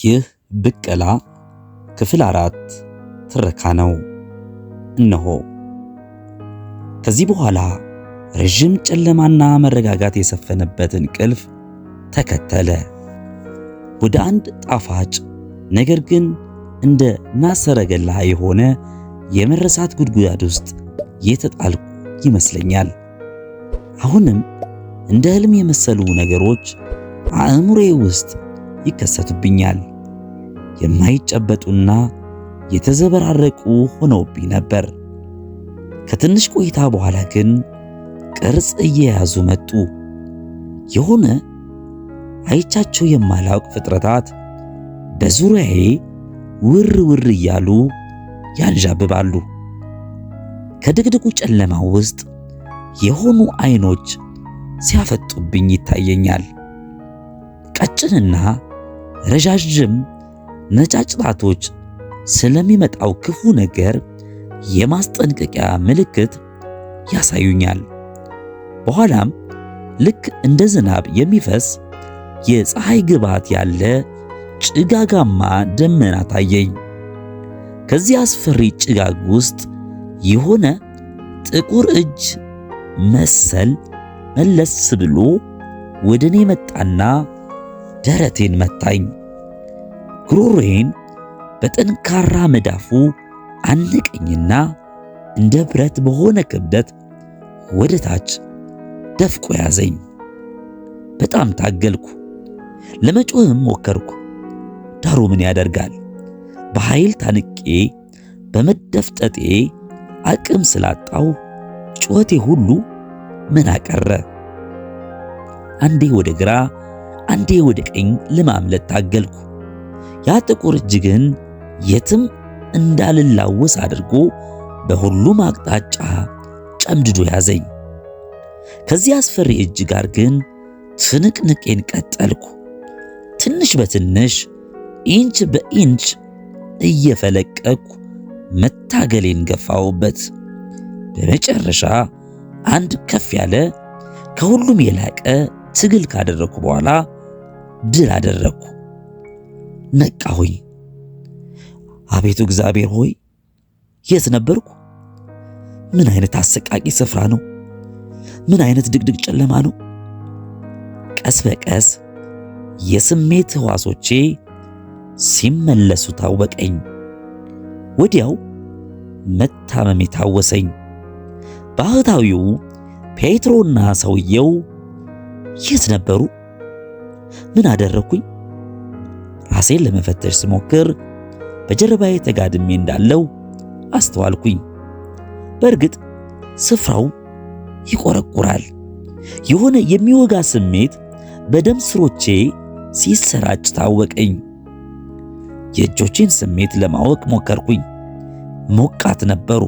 ይህ ብቀላ ክፍል 4 ትረካ ነው። እነሆ ከዚህ በኋላ ረጅም ጨለማና መረጋጋት የሰፈነበት እንቅልፍ ተከተለ። ወደ አንድ ጣፋጭ ነገር ግን እንደ ናሰረገላ የሆነ የመረሳት ጉድጓድ ውስጥ የተጣልኩ ይመስለኛል። አሁንም እንደ ህልም የመሰሉ ነገሮች አእምሮዬ ውስጥ ይከሰቱብኛል። የማይጨበጡና የተዘበራረቁ ሆነውብኝ ነበር። ከትንሽ ቆይታ በኋላ ግን ቅርጽ እየያዙ መጡ። የሆነ አይቻቸው የማላውቅ ፍጥረታት በዙሪያዬ ውር ውር እያሉ ያንዣብባሉ። ከድቅድቁ ጨለማ ውስጥ የሆኑ አይኖች ሲያፈጡብኝ ይታየኛል። ቀጭንና ረዣዥም ነጫጭ ጣቶች ስለሚመጣው ክፉ ነገር የማስጠንቀቂያ ምልክት ያሳዩኛል። በኋላም ልክ እንደ ዝናብ የሚፈስ የፀሐይ ግባት ያለ ጭጋጋማ ደመና ታየኝ። ከዚህ አስፈሪ ጭጋግ ውስጥ የሆነ ጥቁር እጅ መሰል መለስ ብሎ ወደ እኔ መጣና ደረቴን መታኝ። ጉሮሮዬን በጠንካራ መዳፉ አነቀኝና እንደ ብረት በሆነ ክብደት ወደ ታች ደፍቆ ያዘኝ። በጣም ታገልኩ። ለመጮህም ሞከርኩ። ዳሩ ምን ያደርጋል፣ በኃይል ታንቄ በመደፍጠጤ አቅም ስላጣው ጩኸቴ ሁሉ ምን አቀረ። አንዴ ወደ ግራ አንዴ ወደ ቀኝ ለማምለጥ ታገልኩ። ያ ጥቁር እጅ ግን የትም እንዳልላወስ አድርጎ በሁሉም አቅጣጫ ጨምድዶ ያዘኝ። ከዚህ አስፈሪ እጅ ጋር ግን ትንቅንቄን ቀጠልኩ። ትንሽ በትንሽ ኢንች በኢንች እየፈለቀቅኩ መታገሌን ገፋውበት። በመጨረሻ አንድ ከፍ ያለ ከሁሉም የላቀ ትግል ካደረኩ በኋላ ድል አደረኩ። ነቃሁኝ። አቤቱ እግዚአብሔር ሆይ፣ የት ነበርኩ? ምን አይነት አሰቃቂ ስፍራ ነው! ምን አይነት ድቅድቅ ጨለማ ነው! ቀስ በቀስ የስሜት ሕዋሶቼ ሲመለሱ ታወቀኝ። ወዲያው መታመም ታወሰኝ። ባህታዊው ፔትሮና ሰውየው የት ነበሩ? ምን አደረኩኝ? ራሴን ለመፈተሽ ስሞክር በጀርባዬ ተጋድሜ እንዳለው አስተዋልኩኝ። በእርግጥ ስፍራው ይቆረቁራል። የሆነ የሚወጋ ስሜት በደም ስሮቼ ሲሰራጭ ታወቀኝ። የእጆቼን ስሜት ለማወቅ ሞከርኩኝ። ሞቃት ነበሩ።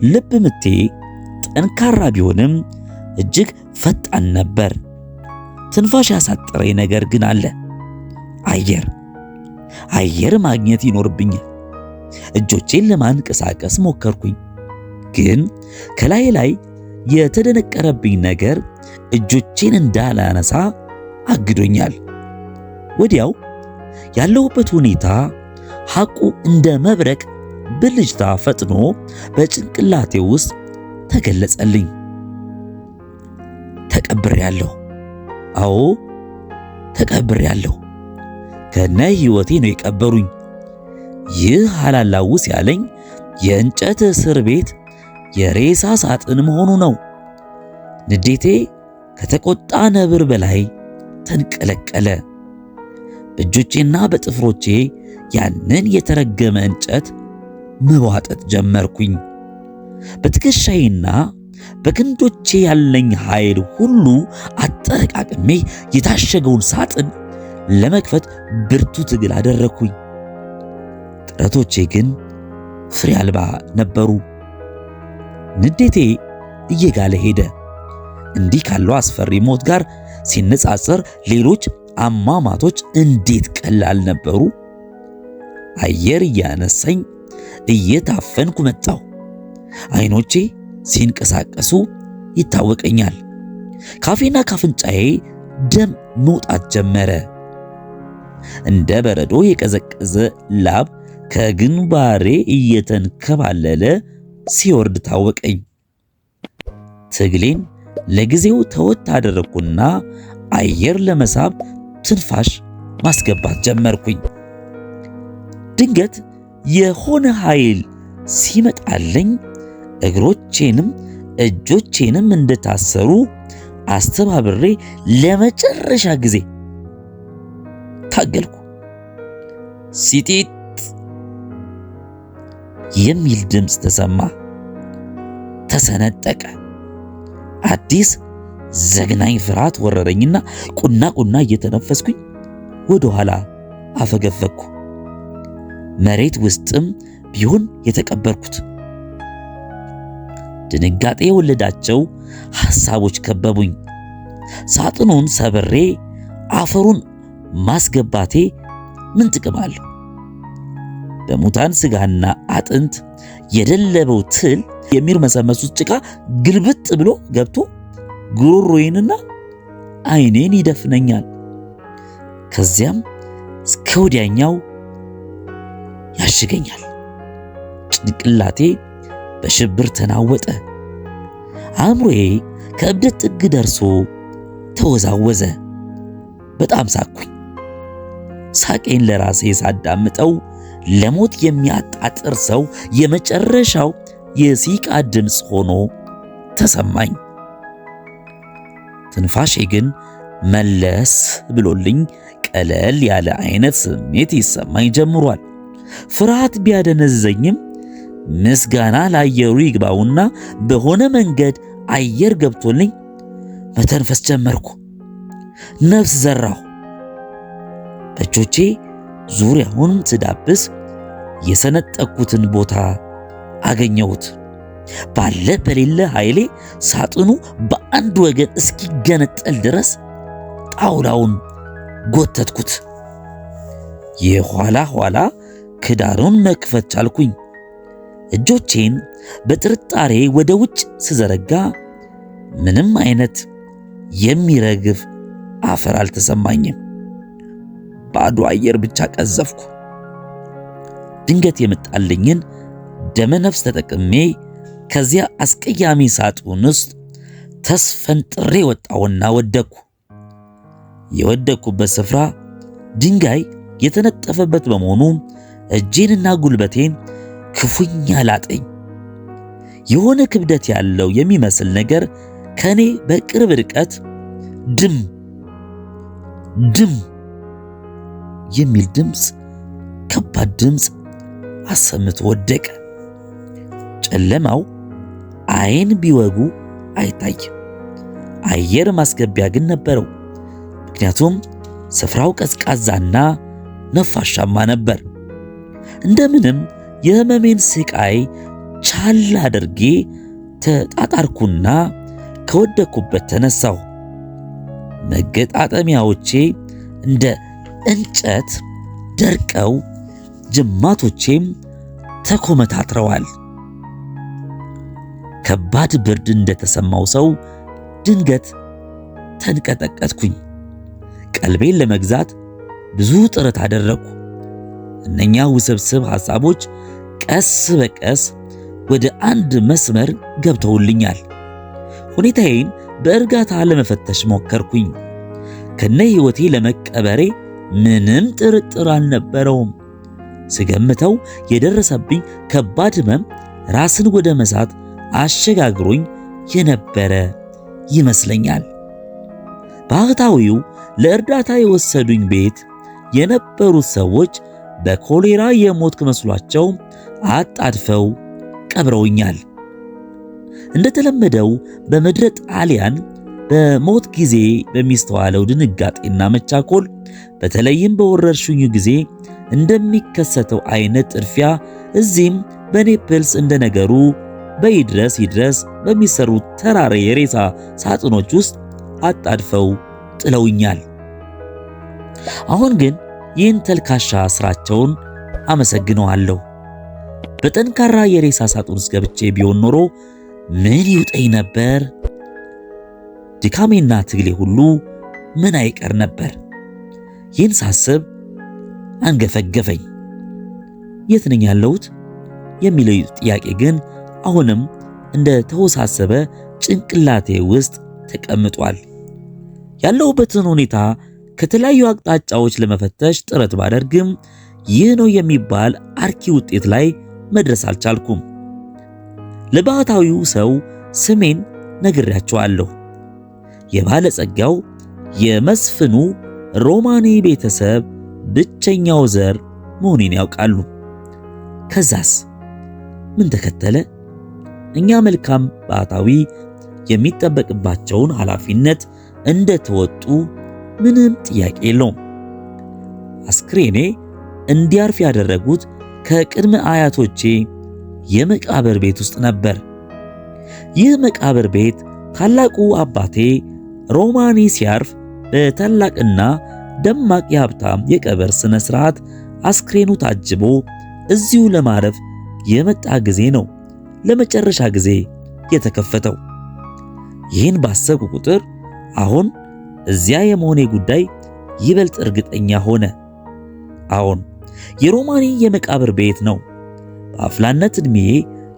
ልብ ምቴ ጠንካራ ቢሆንም እጅግ ፈጣን ነበር። ትንፋሽ ያሳጠረኝ ነገር ግን አለ። አየር ማግኘት ይኖርብኛል። እጆቼን ለማንቀሳቀስ ሞከርኩኝ፣ ግን ከላይ ላይ የተደነቀረብኝ ነገር እጆቼን እንዳላነሳ አግዶኛል። ወዲያው ያለሁበት ሁኔታ ሐቁ እንደ መብረቅ ብልጭታ ፈጥኖ በጭንቅላቴ ውስጥ ተገለጸልኝ። ተቀብሬያለሁ። አዎ ተቀብሬያለሁ። ከነ ሕይወቴ ነው የቀበሩኝ። ይህ አላላውስ ያለኝ የእንጨት እስር ቤት የሬሳ ሳጥን መሆኑ ነው። ንዴቴ ከተቆጣ ነብር በላይ ተንቀለቀለ። በእጆቼና በጥፍሮቼ ያንን የተረገመ እንጨት መዋጠጥ ጀመርኩኝ። በትከሻዬና በክንዶቼ ያለኝ ኃይል ሁሉ አጠረቃቅሜ የታሸገውን ሳጥን ለመክፈት ብርቱ ትግል አደረኩኝ። ጥረቶቼ ግን ፍሬ አልባ ነበሩ። ንዴቴ እየጋለ ሄደ። እንዲህ ካለው አስፈሪ ሞት ጋር ሲነጻጸር ሌሎች አሟሟቶች እንዴት ቀላል ነበሩ! አየር እያነሳኝ እየታፈንኩ መጣሁ። አይኖቼ ሲንቀሳቀሱ ይታወቀኛል። ካፌና ካፍንጫዬ ደም መውጣት ጀመረ። እንደ በረዶ የቀዘቀዘ ላብ ከግንባሬ እየተንከባለለ ሲወርድ ታወቀኝ። ትግሌን ለጊዜው ተወት አደረግኩና አየር ለመሳብ ትንፋሽ ማስገባት ጀመርኩኝ። ድንገት የሆነ ኃይል ሲመጣልኝ እግሮቼንም እጆቼንም እንደታሰሩ አስተባብሬ ለመጨረሻ ጊዜ ታገልኩ። ሲጢጥ የሚል ድምፅ ተሰማ። ተሰነጠቀ። አዲስ ዘግናኝ ፍርሃት ወረረኝና ቁና እየተነፈስኩኝ ወደ ኋላ አፈገፈኩ። መሬት ውስጥም ቢሆን የተቀበርኩት። ድንጋጤ የወለዳቸው ሐሳቦች ከበቡኝ። ሳጥኑን ሰብሬ አፈሩን ማስገባቴ ምን ጥቅም አለው? በሙታን ስጋና አጥንት የደለበው ትል የሚርመሰመሱት ጭቃ ግልብጥ ብሎ ገብቶ ጉሮሮዬንና ዓይኔን ይደፍነኛል። ከዚያም እስከ ወዲያኛው ያሽገኛል። ጭንቅላቴ በሽብር ተናወጠ። አእምሮዬ ከእብደት ጥግ ደርሶ ተወዛወዘ። በጣም ሳቅኩኝ። ሳቄን ለራሴ ሳዳምጠው ለሞት የሚያጣጥር ሰው የመጨረሻው የሲቃ ድምፅ ሆኖ ተሰማኝ። ትንፋሼ ግን መለስ ብሎልኝ ቀለል ያለ አይነት ስሜት ይሰማኝ ጀምሯል። ፍርሃት ቢያደነዘኝም ምስጋና ለአየሩ ይግባውና በሆነ መንገድ አየር ገብቶልኝ መተንፈስ ጀመርኩ። ነፍስ ዘራሁ። በእጆቼ ዙሪያውን ስዳብስ የሰነጠቅኩትን ቦታ አገኘሁት። ባለ በሌለ ኃይሌ ሳጥኑ በአንድ ወገን እስኪገነጠል ድረስ ጣውላውን ጎተትኩት። የኋላ ኋላ ክዳኑን መክፈት ቻልኩኝ። እጆቼን በጥርጣሬ ወደ ውጭ ስዘረጋ ምንም አይነት የሚረግፍ አፈር አልተሰማኝም። ባዶ አየር ብቻ ቀዘፍኩ። ድንገት የመጣልኝን ደመነፍስ ተጠቅሜ ከዚያ አስቀያሚ ሳጥን ውስጥ ተስፈንጥሬ ወጣውና ወደቅኩ። የወደቅኩበት ስፍራ ድንጋይ የተነጠፈበት በመሆኑ እጄንና ጉልበቴን ክፉኛ ላጠኝ። የሆነ ክብደት ያለው የሚመስል ነገር ከኔ በቅርብ ርቀት ድም የሚል ድምፅ፣ ከባድ ድምፅ አሰምቶ ወደቀ። ጨለማው ዓይን ቢወጉ አይታይም። አየር ማስገቢያ ግን ነበረው። ምክንያቱም ስፍራው ቀዝቃዛና ነፋሻማ ነበር። እንደምንም የህመሜን ስቃይ ቻል አድርጌ ተጣጣርኩና ከወደኩበት ተነሳሁ። መገጣጠሚያዎቼ እንደ እንጨት ደርቀው ጅማቶቼም ተኮመታትረዋል። ከባድ ብርድ እንደተሰማው ሰው ድንገት ተንቀጠቀጥኩኝ። ቀልቤን ለመግዛት ብዙ ጥረት አደረግኩ። እነኛ ውስብስብ ሐሳቦች ቀስ በቀስ ወደ አንድ መስመር ገብተውልኛል። ሁኔታዬን በእርጋታ ለመፈተሽ ሞከርኩኝ። ከነ ሕይወቴ ለመቀበሬ ምንም ጥርጥር አልነበረውም። ስገምተው የደረሰብኝ ከባድ ሕመም ራስን ወደ መሳት አሸጋግሮኝ የነበረ ይመስለኛል። ባህታዊው ለእርዳታ የወሰዱኝ ቤት የነበሩት ሰዎች በኮሌራ የሞትኩ መስሏቸው አጣድፈው ቀብረውኛል። እንደተለመደው በምድረ ጣሊያን በሞት ጊዜ በሚስተዋለው ድንጋጤና መቻኮል፣ በተለይም በወረርሽኙ ጊዜ እንደሚከሰተው አይነት ጥድፊያ እዚህም በኔፕልስ እንደነገሩ በይድረስ በሚሰሩ ተራራ የሬሳ ሳጥኖች ውስጥ አጣድፈው ጥለውኛል። አሁን ግን ይህን ተልካሻ ስራቸውን አመሰግነዋለሁ። በጠንካራ የሬሳ ሳጥን ውስጥ ገብቼ ቢሆን ኖሮ ምን ይውጠኝ ነበር? ድካሜና ትግሌ ሁሉ ምን አይቀር ነበር? ይህን ሳስብ አንገፈገፈኝ። የት ነኝ ያለሁት የሚለው ጥያቄ ግን አሁንም እንደ ተወሳሰበ ጭንቅላቴ ውስጥ ተቀምጧል። ያለሁበትን ሁኔታ ከተለያዩ አቅጣጫዎች ለመፈተሽ ጥረት ባደርግም ይህ ነው የሚባል አርኪ ውጤት ላይ መድረስ አልቻልኩም። ለባህታዊው ሰው ስሜን ነግሬያቸዋለሁ። የባለጸጋው የመስፍኑ ሮማኒ ቤተሰብ ብቸኛው ዘር መሆኔን ያውቃሉ። ከዛስ ምን ተከተለ? እኛ መልካም ባህታዊ የሚጠበቅባቸውን ኃላፊነት እንደተወጡ ምንም ጥያቄ የለውም። አስክሬኔ እንዲያርፍ ያደረጉት ከቅድመ አያቶቼ የመቃብር ቤት ውስጥ ነበር። ይህ መቃብር ቤት ታላቁ አባቴ ሮማኒ ሲያርፍ በታላቅና ደማቅ የሀብታም የቀብር ስነ ስርዓት አስክሬኑ ታጅቦ እዚሁ ለማረፍ የመጣ ጊዜ ነው ለመጨረሻ ጊዜ የተከፈተው። ይህን ባሰብኩ ቁጥር አሁን እዚያ የመሆኔ ጉዳይ ይበልጥ እርግጠኛ ሆነ። አሁን የሮማኒ የመቃብር ቤት ነው። በአፍላነት ዕድሜ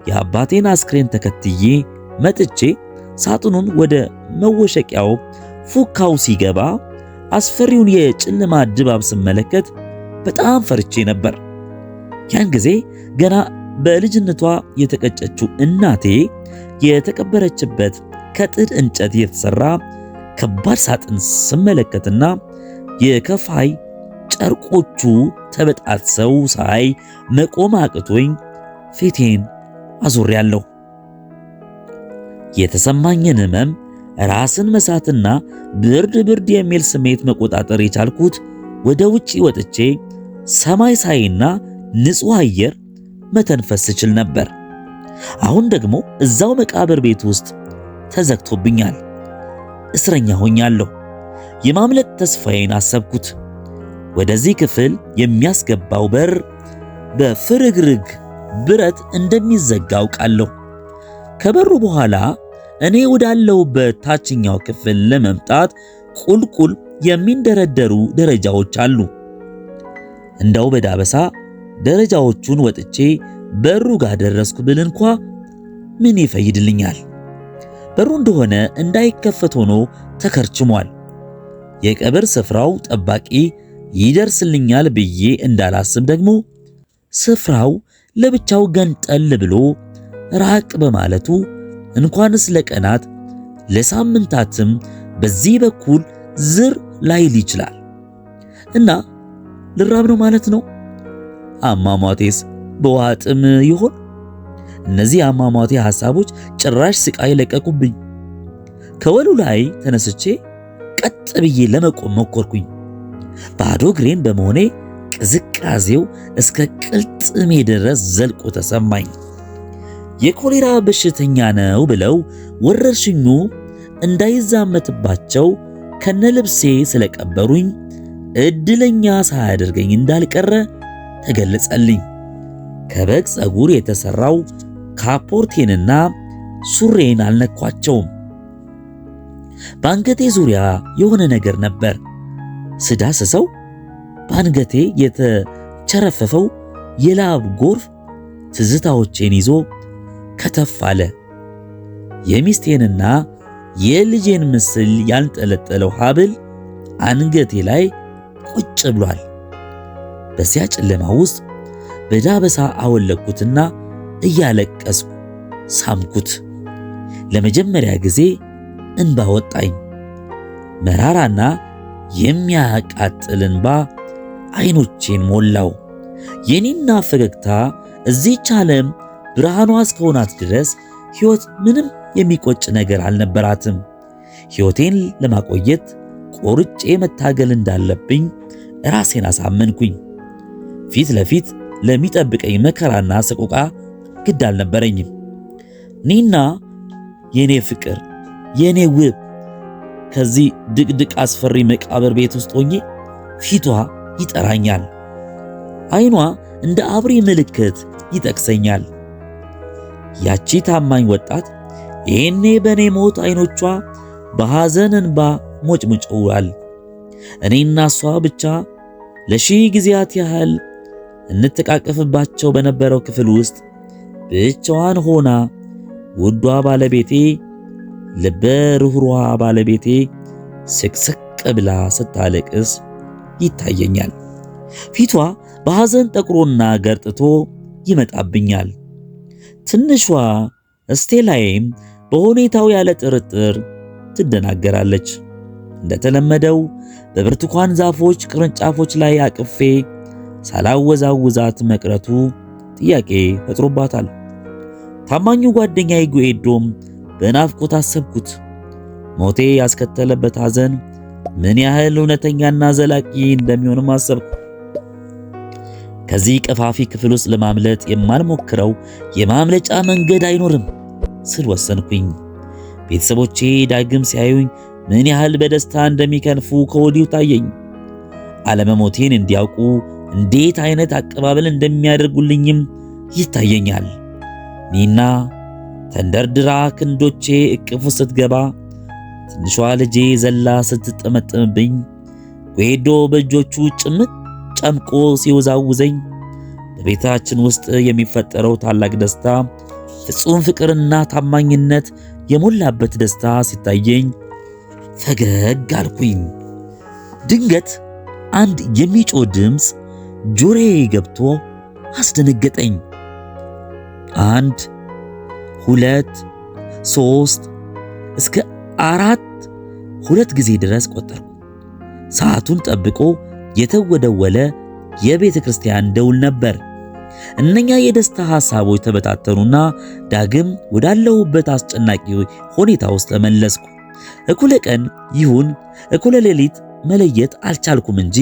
የአባቴን አስክሬን ተከትዬ መጥቼ ሳጥኑን ወደ መወሸቂያው ፉካው ሲገባ አስፈሪውን የጨለማ ድባብ ስመለከት በጣም ፈርቼ ነበር። ያን ጊዜ ገና በልጅነቷ የተቀጨችው እናቴ የተቀበረችበት ከጥድ እንጨት የተሰራ ከባድ ሳጥን ስመለከትና የከፋይ ጨርቆቹ ተበጣጥሰው ሳይ መቆም አቅቶኝ ፊቴን አዙሬያለሁ። የተሰማኝን ሕመም፣ ራስን መሳትና ብርድ የሚል ስሜት መቆጣጠር የቻልኩት ወደ ውጪ ወጥቼ ሰማይ ሳይና ንጹሕ አየር መተንፈስ ስችል ነበር። አሁን ደግሞ እዛው መቃብር ቤት ውስጥ ተዘግቶብኛል። እስረኛ ሆኛለሁ። የማምለጥ ተስፋዬን አሰብኩት። ወደዚህ ክፍል የሚያስገባው በር በፍርግርግ ብረት እንደሚዘጋ አውቃለሁ። ከበሩ በኋላ እኔ ወዳለሁበት ታችኛው ክፍል ለመምጣት ቁልቁል የሚንደረደሩ ደረጃዎች አሉ። እንደው በዳበሳ ደረጃዎቹን ወጥቼ በሩ ጋር ደረስኩ ብል እንኳ ምን ይፈይድልኛል? በሩ እንደሆነ እንዳይከፈት ሆኖ ተከርችሟል። የቀብር ስፍራው ጠባቂ ይደርስልኛል ብዬ እንዳላስብ ደግሞ ስፍራው ለብቻው ገንጠል ብሎ ራቅ በማለቱ እንኳንስ ለቀናት ለሳምንታትም በዚህ በኩል ዝር ላይል ይችላል እና ልራብ ነው ማለት ነው። አሟሟቴስ በውሃ ጥም ይሆን? እነዚህ አሟሟቴ ሐሳቦች ጭራሽ ስቃይ ለቀቁብኝ። ከወሉ ላይ ተነስቼ ቀጥ ብዬ ለመቆም ሞከርኩኝ። ባዶ እግሬን በመሆኔ ቅዝቃዜው እስከ ቅልጥሜ ድረስ ዘልቆ ተሰማኝ። የኮሌራ በሽተኛ ነው ብለው ወረርሽኙ እንዳይዛመትባቸው ከነልብሴ ስለቀበሩኝ እድለኛ ሳያደርገኝ እንዳልቀረ ተገለጸልኝ። ከበግ ፀጉር የተሰራው ካፖርቴንና ሱሬን አልነኳቸውም። በአንገቴ ዙሪያ የሆነ ነገር ነበር። ስዳስሰው በአንገቴ የተቸረፈፈው የላብ ጎርፍ ትዝታዎቼን ይዞ ከተፍ አለ። የሚስቴንና የልጄን ምስል ያንጠለጠለው ሐብል አንገቴ ላይ ቁጭ ብሏል። በዚያ ጨለማ ውስጥ በዳበሳ አወለቅኩትና እያለቀስኩ ሳምኩት። ለመጀመሪያ ጊዜ እንባ ወጣኝ። መራራና የሚያቃጥል እንባ አይኖቼን ሞላው። የኔና ፈገግታ እዚህች ዓለም ብርሃኗ እስከሆናት ድረስ ሕይወት ምንም የሚቆጭ ነገር አልነበራትም። ሕይወቴን ለማቆየት ቆርጬ መታገል እንዳለብኝ ራሴን አሳመንኩኝ። ፊት ለፊት ለሚጠብቀኝ መከራና ሰቆቃ ግድ አልነበረኝም። ኒና የኔ ፍቅር፣ የኔ ውብ ከዚህ ድቅድቅ አስፈሪ መቃብር ቤት ውስጥ ሆኜ ፊቷ ይጠራኛል። አይኗ እንደ አብሪ ምልክት ይጠቅሰኛል። ያቺ ታማኝ ወጣት ይሄኔ በኔ ሞት አይኖቿ በሐዘን እንባ ሞጭሙጨዋል። እኔና እሷ ብቻ ለሺህ ጊዜያት ያህል እንተቃቀፍባቸው በነበረው ክፍል ውስጥ ብቻዋን ሆና ውዷ ባለቤቴ ልበ ርኅሩሃ ባለቤቴ ስቅስቅ ብላ ስታለቅስ ይታየኛል። ፊቷ በሐዘን ጠቁሮና ገርጥቶ ይመጣብኛል። ትንሿ ስቴላዬም በሁኔታው ያለ ጥርጥር ትደናገራለች። እንደተለመደው በብርቱካን ዛፎች ቅርንጫፎች ላይ አቅፌ ሳላወዛውዛት መቅረቱ ጥያቄ ፈጥሮባታል። ታማኙ ጓደኛዬ ጉኤዶም በናፍቆት አሰብኩት። ሞቴ ያስከተለበት ሐዘን ምን ያህል እውነተኛና ዘላቂ እንደሚሆንም አሰብኩ። ከዚህ ቀፋፊ ክፍል ውስጥ ለማምለጥ የማልሞክረው የማምለጫ መንገድ አይኖርም ስል ወሰንኩኝ። ቤተሰቦቼ ዳግም ሲያዩኝ ምን ያህል በደስታ እንደሚከንፉ ከወዲሁ ታየኝ። አለመሞቴን እንዲያውቁ እንዴት አይነት አቀባበል እንደሚያደርጉልኝም ይታየኛል። ኒና ተንደርድራ ክንዶቼ እቅፍ ውስጥ ስትገባ፣ ትንሿ ልጄ ዘላ ስትጠመጠምብኝ፣ ጉኤዶ በእጆቹ ጭምቅ ጨምቆ ሲወዛውዘኝ፣ በቤታችን ውስጥ የሚፈጠረው ታላቅ ደስታ ፍጹም ፍቅርና ታማኝነት የሞላበት ደስታ ሲታየኝ ፈገግ አልኩኝ። ድንገት አንድ የሚጮህ ድምፅ ጆሮዬ ገብቶ አስደነገጠኝ። 1 2 3 እስከ 4 2 ጊዜ ድረስ ቆጠርኩ። ሰዓቱን ጠብቆ የተወደወለ የቤተ ክርስቲያን ደውል ነበር። እነኛ የደስታ ሐሳቦች ተበታተኑና ዳግም ወዳለሁበት አስጨናቂ ሁኔታ ውስጥ ተመለስኩ። እኩለ ቀን ይሁን እኩለ ሌሊት መለየት አልቻልኩም እንጂ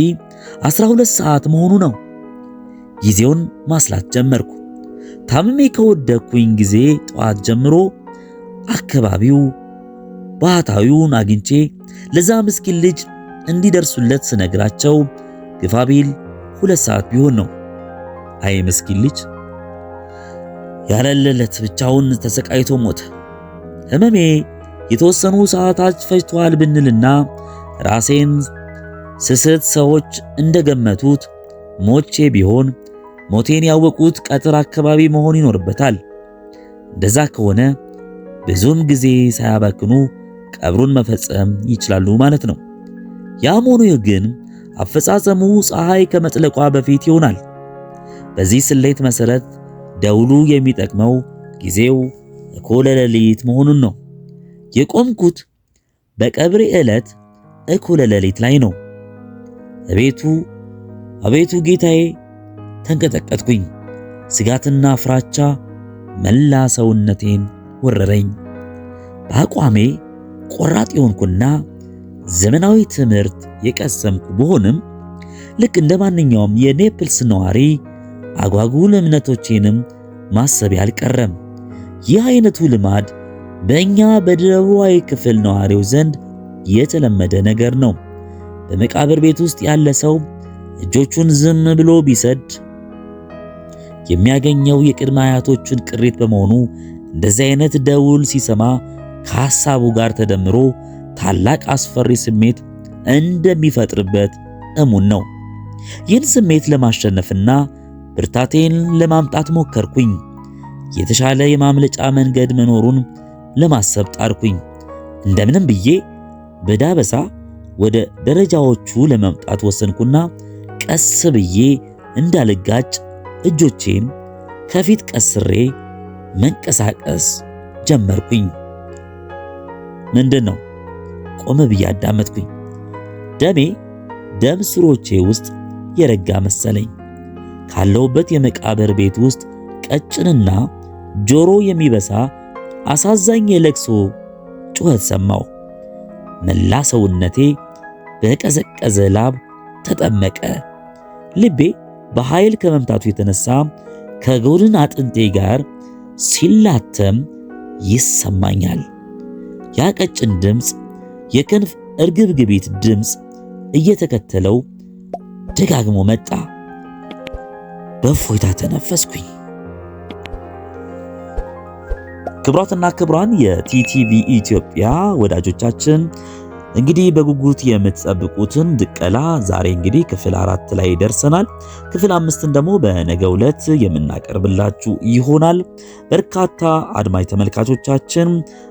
12 ሰዓት መሆኑ ነው። ጊዜውን ማስላት ጀመርኩ። ታምሜ ከወደኩኝ ጊዜ ጠዋት ጀምሮ አካባቢው ባህታዊውን አግኝቼ ለዛ ምስኪን ልጅ እንዲደርሱለት ስነግራቸው ግፋቢል 2 ሰዓት ቢሆን ነው። አይ ምስኪን ልጅ ያለለት ብቻውን ተሰቃይቶ ሞተ። ህመሜ የተወሰኑ ሰዓታት ፈጅቷል ብንልና ራሴን ስስት ሰዎች እንደገመቱት ሞቼ ቢሆን ሞቴን ያወቁት ቀትር አካባቢ መሆን ይኖርበታል። እንደዛ ከሆነ ብዙም ጊዜ ሳያባክኑ ቀብሩን መፈጸም ይችላሉ ማለት ነው። ያም ሆኖ ግን አፈጻጸሙ ፀሐይ ከመጥለቋ በፊት ይሆናል። በዚህ ስሌት መሰረት ደውሉ የሚጠቅመው ጊዜው እኩለ ሌሊት መሆኑን ነው። የቆምኩት በቀብሬ ዕለት እኩለ ሌሊት ላይ ነው። አቤቱ ጌታዬ ተንቀጠቀጥኩኝ። ስጋትና ፍራቻ መላ ሰውነቴን ወረረኝ። በአቋሜ ቆራጥ የሆንኩና ዘመናዊ ትምህርት የቀሰምኩ ብሆንም ልክ እንደ ማንኛውም የኔፕልስ ነዋሪ አጓጉል እምነቶቼንም ማሰብ አልቀረም። ይህ አይነቱ ልማድ በእኛ በደቡባዊ ክፍል ነዋሪዎች ዘንድ የተለመደ ነገር ነው። በመቃብር ቤት ውስጥ ያለ ሰው እጆቹን ዝም ብሎ ቢሰድ የሚያገኘው የቅድመ አያቶቹን ቅሪት በመሆኑ እንደዚህ አይነት ደውል ሲሰማ ከሐሳቡ ጋር ተደምሮ ታላቅ አስፈሪ ስሜት እንደሚፈጥርበት እሙን ነው። ይህን ስሜት ለማሸነፍና ብርታቴን ለማምጣት ሞከርኩኝ። የተሻለ የማምለጫ መንገድ መኖሩን ለማሰብ ጣርኩኝ። እንደምንም ብዬ በዳበሳ ወደ ደረጃዎቹ ለመምጣት ወሰንኩና ቀስ ብዬ እንዳልጋጭ እጆቼን ከፊት ቀስሬ መንቀሳቀስ ጀመርኩኝ። ምንድነው? ቆመ ብዬ አዳመጥኩኝ። ደም ስሮቼ ውስጥ የረጋ መሰለኝ። ካለሁበት የመቃብር ቤት ውስጥ ቀጭንና ጆሮ የሚበሳ አሳዛኝ የለቅሶ ጩኸት ሰማሁ። መላ ሰውነቴ በቀዘቀዘ ላብ ተጠመቀ። ልቤ በኃይል ከመምታቱ የተነሳ ከጎድን አጥንቴ ጋር ሲላተም ይሰማኛል። ያ ቀጭን ድምፅ የክንፍ እርግብግቢት ድምፅ እየተከተለው ደጋግሞ መጣ። በእፎይታ ተነፈስኩኝ። ክቡራትና ክቡራን የቲቲቪ ኢትዮጵያ ወዳጆቻችን እንግዲህ በጉጉት የምትጠብቁትን ብቀላ ዛሬ እንግዲህ ክፍል 4 ላይ ደርሰናል። ክፍል 5ን ደግሞ በነገው ዕለት የምናቀርብላችሁ ይሆናል። በርካታ አድማጭ ተመልካቾቻችን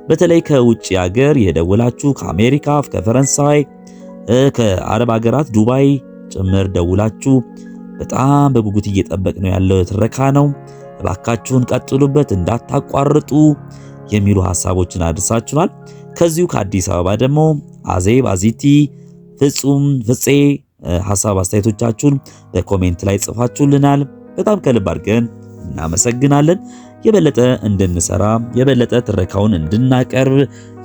በተለይ ከውጭ ሀገር የደወላችሁ ከአሜሪካ፣ ከፈረንሳይ፣ ከአረብ ሀገራት ዱባይ ጭምር ደውላችሁ በጣም በጉጉት እየጠበቅነው ያለው ትረካ ነው። እባካችሁን ቀጥሉበት እንዳታቋርጡ የሚሉ ሐሳቦችን አድርሳችኋል። ከዚሁ ከአዲስ አበባ ደግሞ አዜብ፣ አዚቲ፣ ፍጹም፣ ፍፄ ሐሳብ አስተያየቶቻችሁን በኮሜንት ላይ ጽፋችሁልናል። በጣም ከልብ አድርገን እናመሰግናለን። የበለጠ እንድንሰራ የበለጠ ትረካውን እንድናቀርብ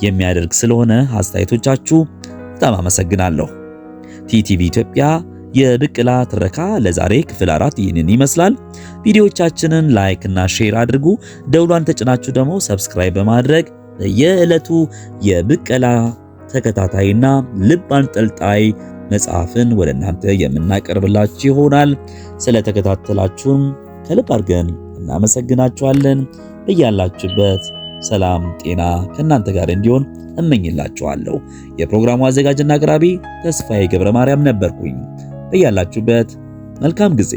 የሚያደርግ ስለሆነ አስተያየቶቻችሁ በጣም አመሰግናለሁ። ቲቲቪ ኢትዮጵያ የብቅላ ትረካ ለዛሬ ክፍል 4 ይህንን ይመስላል። ቪዲዮዎቻችንን ላይክ እና ሼር አድርጉ። ደውሏን ተጭናችሁ ደግሞ ሰብስክራይብ በማድረግ የዕለቱ የብቅላ ተከታታይና ልብ አንጠልጣይ መጽሐፍን ወደ እናንተ የምናቀርብላችሁ ይሆናል። ስለተከታተላችሁን ከልብ አድርገን እናመሰግናችኋለን። በያላችሁበት ሰላም ጤና ከእናንተ ጋር እንዲሆን እመኝላችኋለሁ። የፕሮግራሙ አዘጋጅና አቅራቢ ተስፋዬ ገብረ ማርያም ነበርኩኝ። በያላችሁበት መልካም ጊዜ